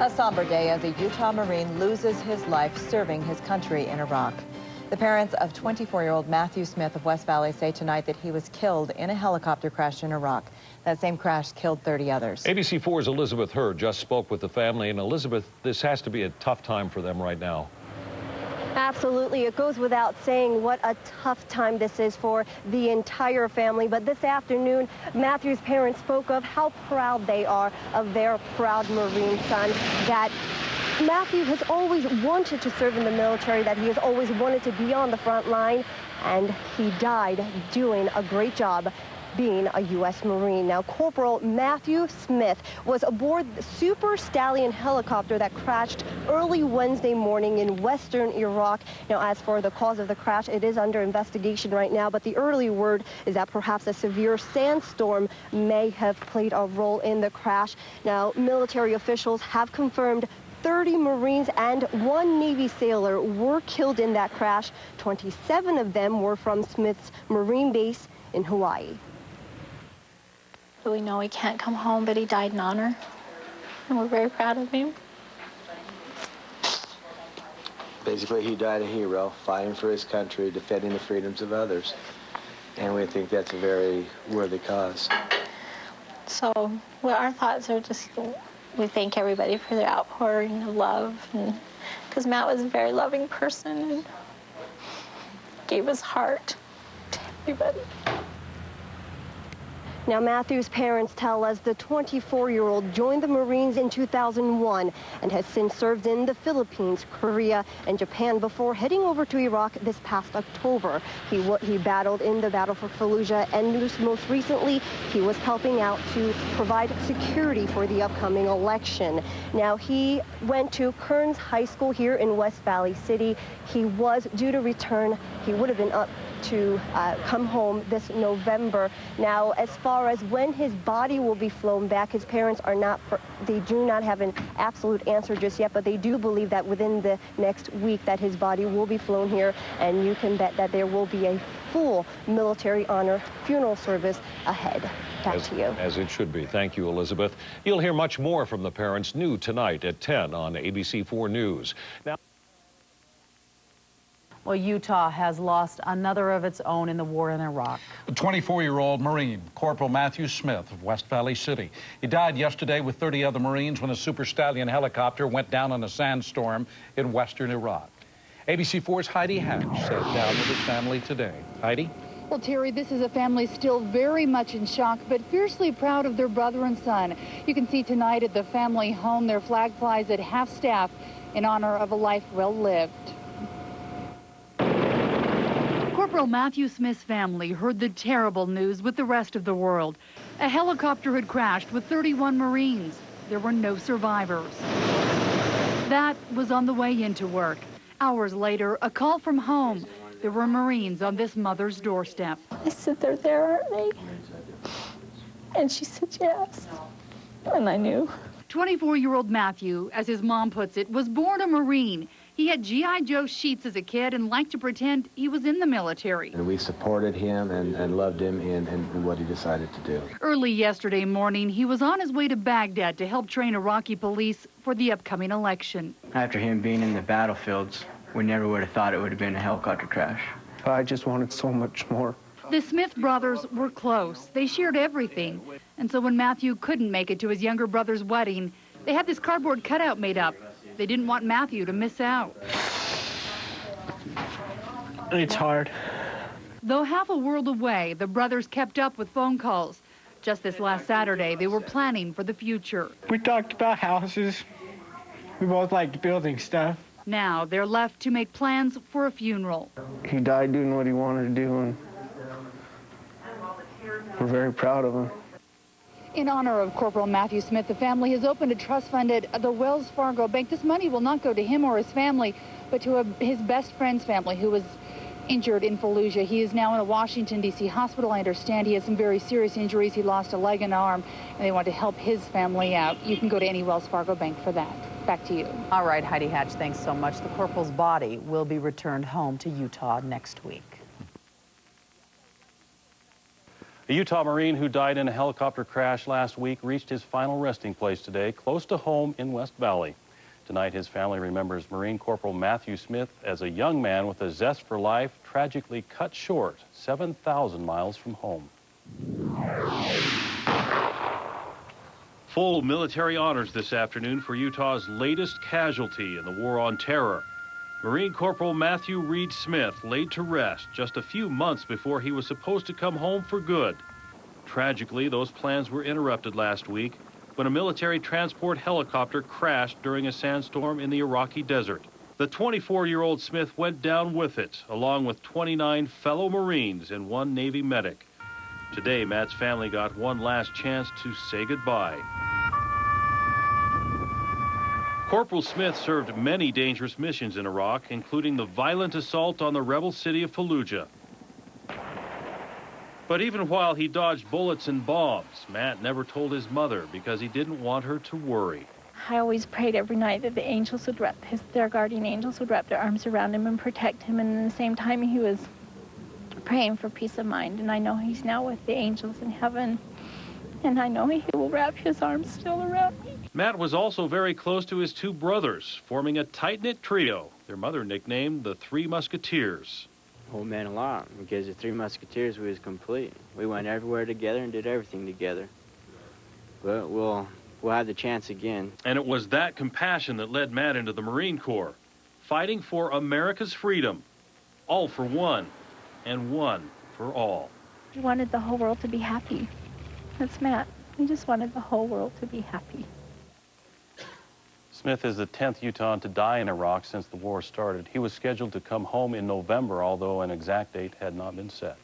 A somber day as a Utah Marine loses his life serving his country in Iraq. The parents of 24-year-old Matthew Smith of West Valley say tonight that he was killed in a helicopter crash in Iraq. That same crash killed 30 others. ABC4's Elizabeth Hurd just spoke with the family. And Elizabeth, this has to be a tough time for them right now. Absolutely. It goes without saying what a tough time this is for the entire family. But this afternoon, Matthew's parents spoke of how proud they are of their proud Marine son, that Matthew has always wanted to serve in the military, that he has always wanted to be on the front line, and he died doing a great job being a U.S. Marine. Now, Corporal Matthew Smith was aboard the Super Stallion helicopter that crashed early Wednesday morning in western Iraq. Now, as for the cause of the crash, it is under investigation right now, but the early word is that perhaps a severe sandstorm may have played a role in the crash. Now, military officials have confirmed 30 Marines and 1 Navy sailor were killed in that crash. 27 of them were from Smith's Marine base in Hawaii. We know he can't come home, but he died in honor, and we're very proud of him. Basically, he died a hero, fighting for his country, defending the freedoms of others, and we think that's a very worthy cause. So, well, our thoughts are just, we thank everybody for their outpouring of love, because Matt was a very loving person and gave his heart to everybody. Now, Matthew's parents tell us the 24-year-old joined the Marines in 2001 and has since served in the Philippines, Korea, and Japan before heading over to Iraq this past October. He battled in the battle for Fallujah, and most recently, he was helping out to provide security for the upcoming election. Now, he went to Kearns High School here in West Valley City. He was due to return. He would have been up to come home this November. Now, as far as when his body will be flown back, his parents they do not have an absolute answer just yet, but they do believe that within the next week that his body will be flown here, and you can bet that there will be a full military honor funeral service ahead. Back to you. As it should be. Thank you, Elizabeth. You'll hear much more from the parents new tonight at 10 on ABC4 News. Now, well, Utah has lost another of its own in the war in Iraq. The 24-year-old Marine, Corporal Matthew Smith of West Valley City. He died yesterday with 30 other Marines when a Super Stallion helicopter went down in a sandstorm in western Iraq. ABC4's Heidi Hatch sat down with his family today. Heidi? Well, Terry, this is a family still very much in shock, but fiercely proud of their brother and son. You can see tonight at the family home, their flag flies at half-staff in honor of a life well lived. Corporal Matthew Smith's family heard the terrible news with the rest of the world. A helicopter had crashed with 31 Marines. There were no survivors. That was on the way into work. Hours later, a call from home. There were Marines on this mother's doorstep. I said, they're there, aren't they? And she said, yes. And I knew. 24-year-old Matthew, as his mom puts it, was born a Marine. He had G.I. Joe sheets as a kid and liked to pretend he was in the military. And we supported him and loved him in what he decided to do. Early yesterday morning, he was on his way to Baghdad to help train Iraqi police for the upcoming election. After him being in the battlefields, we never would have thought it would have been a helicopter crash. I just wanted so much more. The Smith brothers were close. They shared everything. And so when Matthew couldn't make it to his younger brother's wedding, they had this cardboard cutout made up. They didn't want Matthew to miss out. It's hard. Though half a world away, the brothers kept up with phone calls. Just this last Saturday, they were planning for the future. We talked about houses. We both liked building stuff. Now they're left to make plans for a funeral. He died doing what he wanted to do, and we're very proud of him. In honor of Corporal Matthew Smith, the family has opened a trust fund at the Wells Fargo Bank. This money will not go to him or his family, but to his best friend's family who was injured in Fallujah. He is now in a Washington, D.C. hospital. I understand he has some very serious injuries. He lost a leg and arm, and they want to help his family out. You can go to any Wells Fargo Bank for that. Back to you. All right, Heidi Hatch, thanks so much. The corporal's body will be returned home to Utah next week. A Utah Marine who died in a helicopter crash last week reached his final resting place today, close to home in West Valley. Tonight, his family remembers Marine Corporal Matthew Smith as a young man with a zest for life, tragically cut short 7,000 miles from home. Full military honors this afternoon for Utah's latest casualty in the War on Terror. Marine Corporal Matthew Reed Smith laid to rest just a few months before he was supposed to come home for good. Tragically, those plans were interrupted last week when a military transport helicopter crashed during a sandstorm in the Iraqi desert. The 24-year-old Smith went down with it, along with 29 fellow Marines and one Navy medic. Today, Matt's family got one last chance to say goodbye. Corporal Smith served many dangerous missions in Iraq, including the violent assault on the rebel city of Fallujah. But even while he dodged bullets and bombs, Matt never told his mother because he didn't want her to worry. I always prayed every night that the angels would their guardian angels would wrap their arms around him and protect him. And at the same time, he was praying for peace of mind. And I know he's now with the angels in heaven. And I know he will wrap his arms still around me. Matt was also very close to his two brothers, forming a tight-knit trio, their mother nicknamed the Three Musketeers. Whole meant a lot, because the Three Musketeers was complete. We went everywhere together and did everything together. But we'll have the chance again. And it was that compassion that led Matt into the Marine Corps, fighting for America's freedom, all for one, and one for all. He wanted the whole world to be happy. That's Matt. He just wanted the whole world to be happy. Smith is the 10th Utahn to die in Iraq since the war started. He was scheduled to come home in November, although an exact date had not been set.